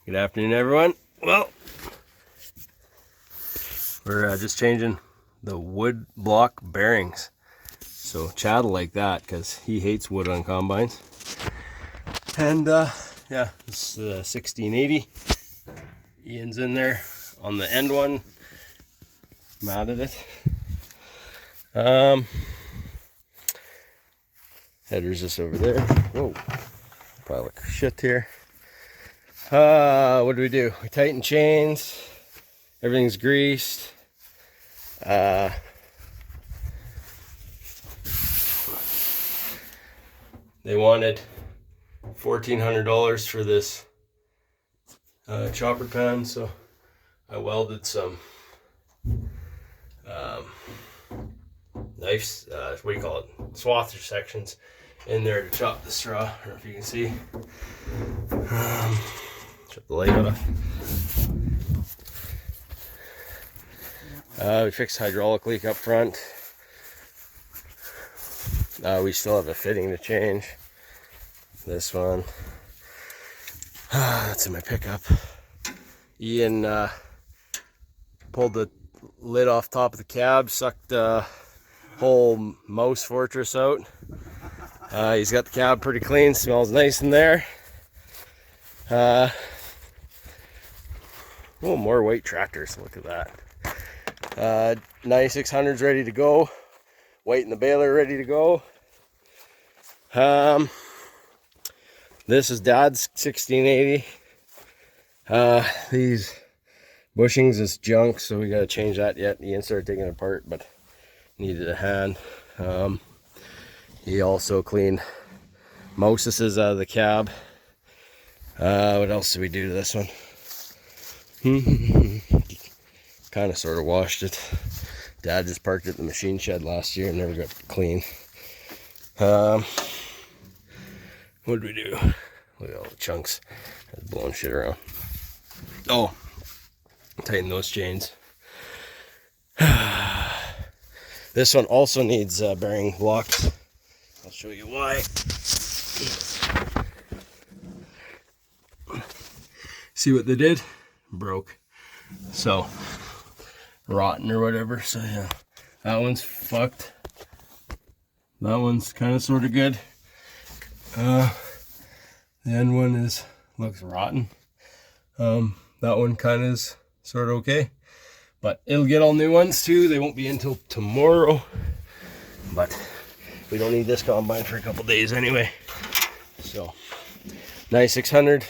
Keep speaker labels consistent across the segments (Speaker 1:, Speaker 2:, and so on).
Speaker 1: Good afternoon, everyone. Well, we're just changing the wood block bearings. So Chad will like that because he hates wood on combines. And yeah, this is 1680. Ian's in there on the end one. Mad at it. Header's just over there. Whoa, probably look shit here. What do? We tighten chains. Everything's greased. They wanted $1,400 for this chopper pan, so I welded some knives, what do you call it, swather sections in there to chop the straw. I don't know if you can see. Shut the light off. We fixed hydraulic leak up front. We still have a fitting to change. This one. That's in my pickup. Ian pulled the lid off top of the cab, sucked the whole mouse fortress out. He's got the cab pretty clean, smells nice in there. Oh, more white tractors, look at that. 9600's ready to go. White and the baler ready to go. This is Dad's 1680. These bushings is junk, so we gotta change that yet. Ian started taking it apart, but needed a hand. He also cleaned mouses out of the cab. What else did we do to this one? Kind of sort of washed it. Dad just parked it in the machine shed last year and never got clean. What did we do? Look at all the chunks. That's blowing shit around. Oh, tighten those chains. This one also needs bearing blocks. I'll show you why. See what they did? Broke. So, rotten or whatever. So yeah, that one's fucked. That one's kind of sort of good. The end one looks rotten. That one kind of is sort of okay. But it'll get all new ones too. They won't be until tomorrow. But we don't need this combine for a couple days anyway. So 9600.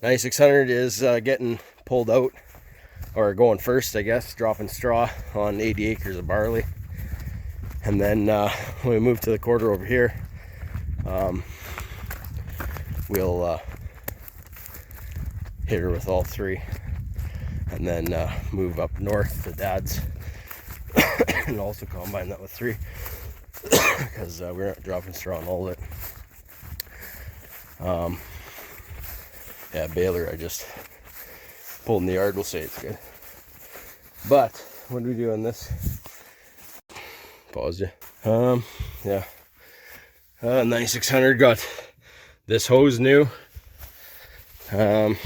Speaker 1: 9600 is getting pulled out, or going first, I guess, dropping straw on 80 acres of barley. And then when we move to the quarter over here, we'll hit her with all three, and then move up north to Dad's and also combine that with three because we're not dropping straw on all of it. Yeah, baler, I just pulled in the yard, we'll say it's good. But what do we do on this? Pause you. Yeah. 9600 got this hose new. I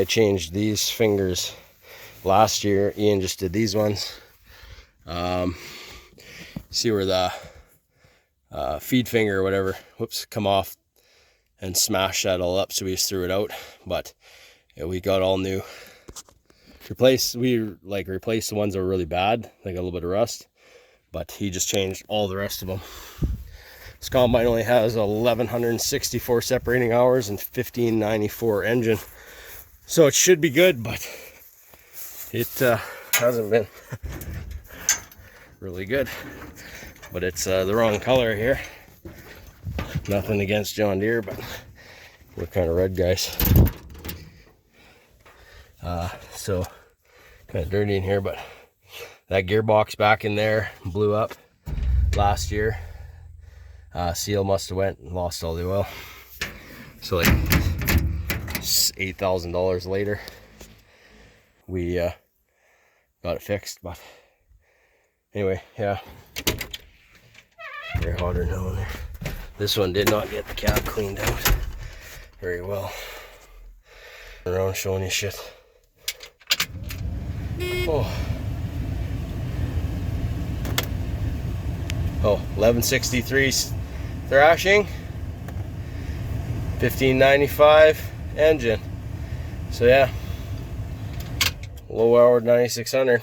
Speaker 1: changed these fingers last year. Ian just did these ones. See where the feed finger or whatever, whoops, come off and smash that all up, so we just threw it out. But yeah, we got all new. We replaced the ones that were really bad, like a little bit of rust, but he just changed all the rest of them. This combine only has 1164 separating hours and 1594 engine, so it should be good, but it hasn't been really good. But it's the wrong color here. Nothing against John Deere, but we're kind of red guys. So kind of dirty in here, but that gearbox back in there blew up last year. Seal must have went and lost all the oil. So like $8,000 later, we got it fixed. But anyway, yeah. Very hotter now in there. This one did not get the cap cleaned out very well. Around showing you shit. Oh, 1163 thrashing, 1595 engine. So yeah, low hour 9600.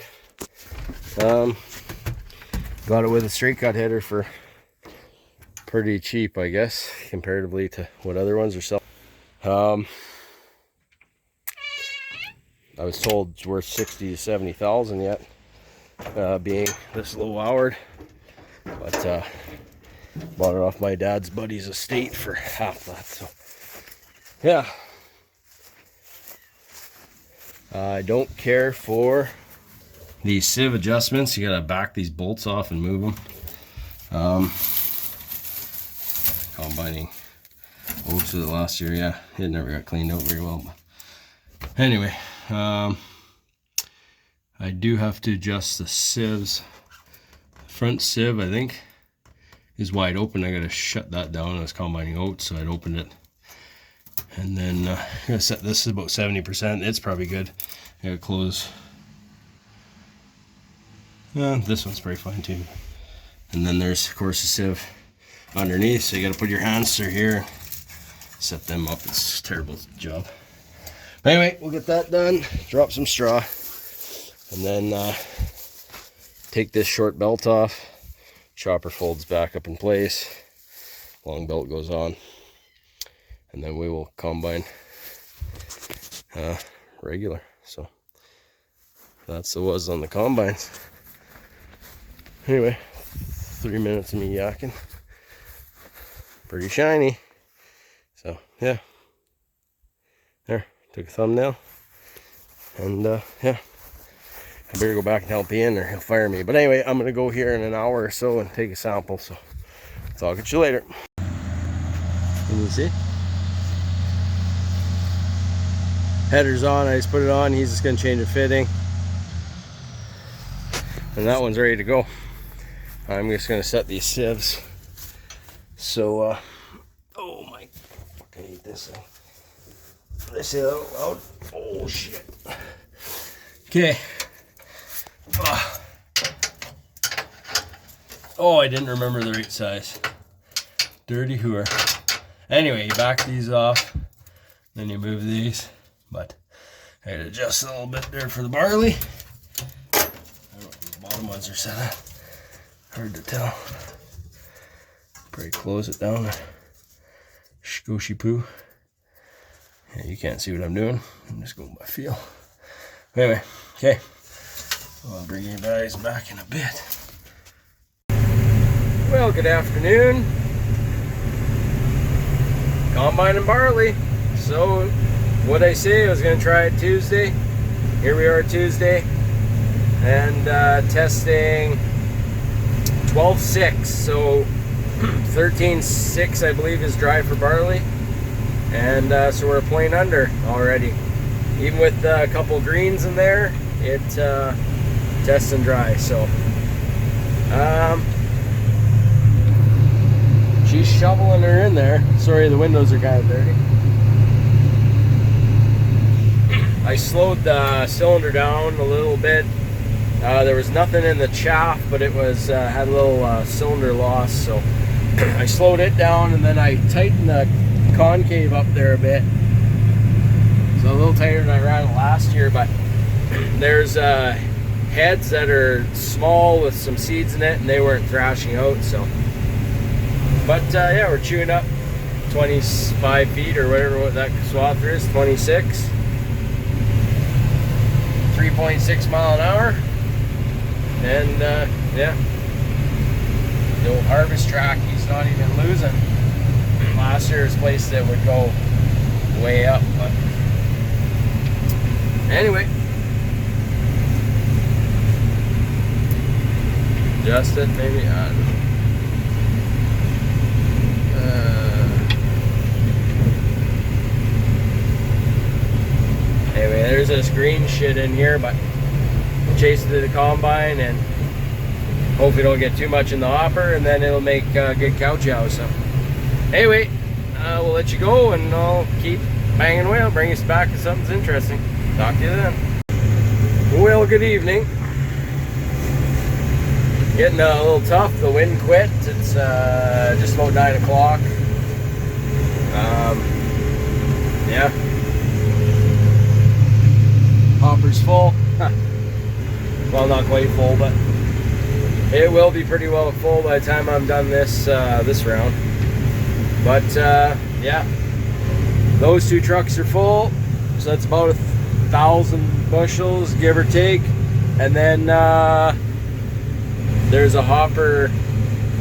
Speaker 1: Got it with a straight cut header for pretty cheap, I guess, comparatively to what other ones are selling. I was told it's worth 60 to 70,000 yet, being this low houred, but bought it off my dad's buddy's estate for half that. So yeah, I don't care for these sieve adjustments. You gotta back these bolts off and move them. Combining oats with it last year, yeah, it never got cleaned out very well, but anyway. I do have to adjust the sieves. Front sieve, I think, is wide open. I gotta shut that down. I was combining oats, so I'd opened it. And then I'm gonna set this is about 70%. It's probably good. I gotta close. This one's pretty fine too. And then there's, of course, the sieve underneath. So you gotta put your hands through here, set them up. It's a terrible job. But anyway, we'll get that done, drop some straw, and then take this short belt off. Chopper folds back up in place, long belt goes on, and then we will combine regular. So that's the was on the combines. Anyway, 3 minutes of me yakking. Pretty shiny. So yeah, there. Took a thumbnail, and yeah, I better go back and help Ian or he'll fire me. But anyway, I'm gonna go here in an hour or so and take a sample, so I'll talk at you later. Can you see? Header's on, I just put it on. He's just gonna change the fitting, and that one's ready to go. I'm just gonna set these sieves. So oh my, fucking hate this thing. Did I say that out loud? Oh shit. Okay. Oh, I didn't remember the right size. Dirty hooer. Anyway, you back these off, then you move these. But I had to adjust a little bit there for the barley. I don't know if the bottom ones are set up. Hard to tell. Probably close it down. Squishy poo. Yeah, you can't see what I'm doing. I'm just going by feel. Anyway, okay. I'll bring you guys back in a bit. Well, good afternoon. Combine and barley. So, what'd I say? I was going to try it Tuesday. Here we are Tuesday. And testing 12.6. So, 13.6 I believe is dry for barley. And so we're playing under already. Even with a couple greens in there, it tests and dry. So she's shoveling her in there. Sorry, the windows are kind of dirty. I slowed the cylinder down a little bit. There was nothing in the chaff, but it was had a little cylinder loss. So I slowed it down, and then I tightened the concave up there a bit, so a little tighter than I ran it last year. But there's heads that are small with some seeds in it, and they weren't thrashing out. So, but yeah, we're chewing up 25 feet or whatever what that swath is, 26, 3.6 mile an hour, and yeah, the old harvest track, he's not even losing. Last year's place that would go way up, but anyway, adjust it maybe. I don't know. Anyway, there's this green shit in here, but chased through the combine, and hopefully don't get too much in the hopper, and then it'll make good cow chow. So anyway, we'll let you go, and I'll keep banging away. I'll bring us back to something interesting. Talk to you then. Well, good evening. Getting a little tough. The wind quit. It's just about 9 o'clock. Yeah. Hopper's full. Well, not quite full, but it will be pretty well full by the time I'm done this this round. But yeah, those two trucks are full, so that's about 1,000 bushels, give or take. And then there's a hopper,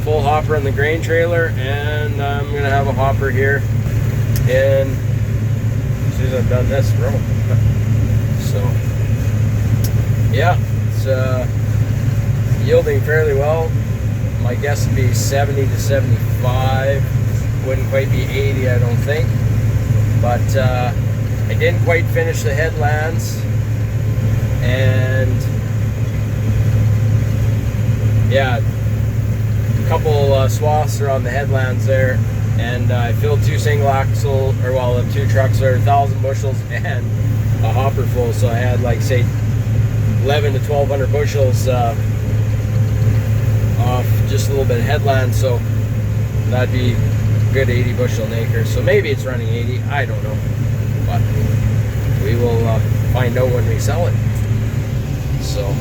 Speaker 1: full hopper in the grain trailer, and I'm gonna have a hopper here in as soon as I've done this row. So yeah, it's yielding fairly well. My guess would be 70 to 75. Wouldn't quite be 80, I don't think. But I didn't quite finish the headlands, and yeah, a couple swaths are on the headlands there, and I filled 2 single axle, or well, the 2 trucks are 1,000 bushels and a hopper full, so I had like say 11 to 1,200 bushels off just a little bit of headland, so that'd be a good 80 bushel an acre. So maybe it's running 80, I don't know, but we will find out when we sell it. So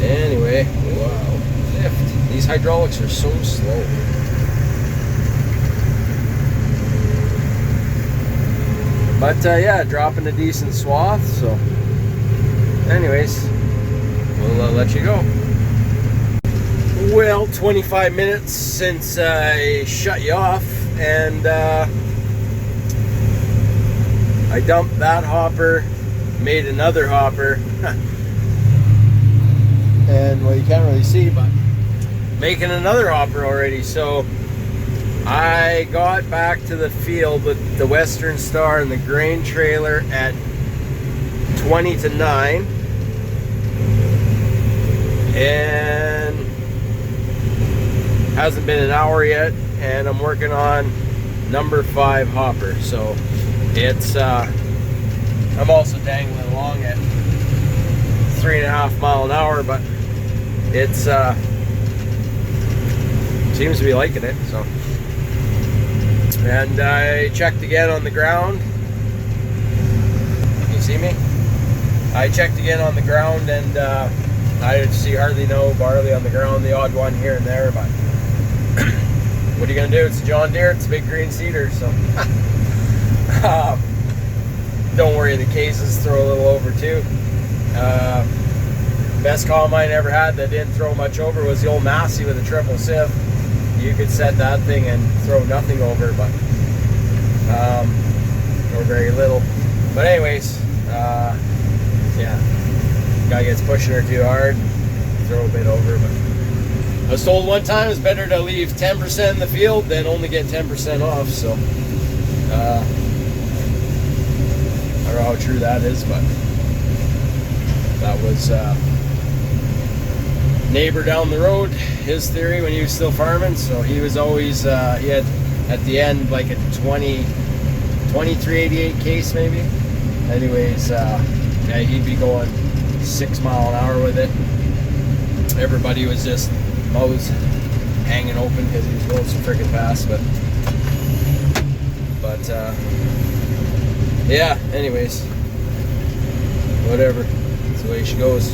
Speaker 1: anyway, wow, lift. These hydraulics are so slow. But yeah, dropping a decent swath. So anyways, we'll let you go. Well, 25 minutes since I shut you off, and I dumped that hopper, made another hopper, and well, you can't really see, but making another hopper already. So I got back to the field with the Western Star and the grain trailer at 20 to 9, and hasn't been an hour yet, and I'm working on number 5 hopper. So it's I'm also dangling along at 3.5 mile an hour, but it's seems to be liking it. So, and I checked again on the ground. Can you see me? I checked again on the ground, and I see hardly no barley on the ground, the odd one here and there, but what are you gonna do? It's a John Deere, it's a big green cedar, so don't worry, the cases throw a little over too. Best combine I ever had that didn't throw much over was the old Massey with a triple sieve. You could set that thing and throw nothing over, but or very little. But anyways, yeah, guy gets pushing her too hard, throw a bit over. But I was told one time it's better to leave 10% in the field than only get 10% off. So I don't know how true that is, but that was neighbor down the road, his theory when he was still farming. So he was always he had at the end like a 2388 case maybe. Anyways, yeah, he'd be going 6 mile an hour with it. Everybody was just always hanging open because he was going so freaking fast. But yeah, anyways, whatever, that's the way she goes.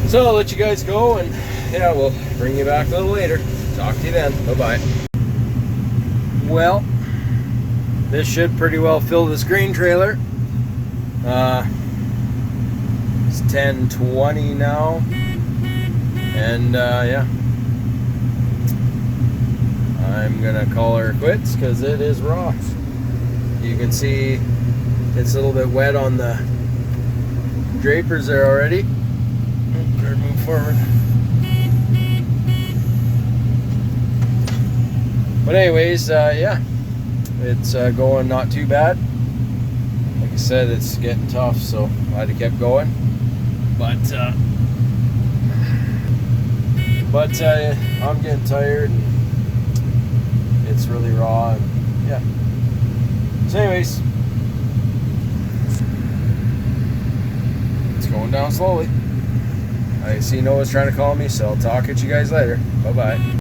Speaker 1: So I'll let you guys go, and yeah, we'll bring you back a little later. Talk to you then. Bye-bye. Well, this should pretty well fill this grain trailer. It's 10:20 now, and yeah, I'm gonna call her quits because it is raw. You can see it's a little bit wet on the drapers there already. Better move forward. But anyways, yeah, it's going not too bad. Like I said, it's getting tough, so I had to keep going. But But I'm getting tired, and it's really raw, and yeah. So anyways, it's going down slowly. I see Noah's trying to call me, so I'll talk at you guys later. Bye-bye.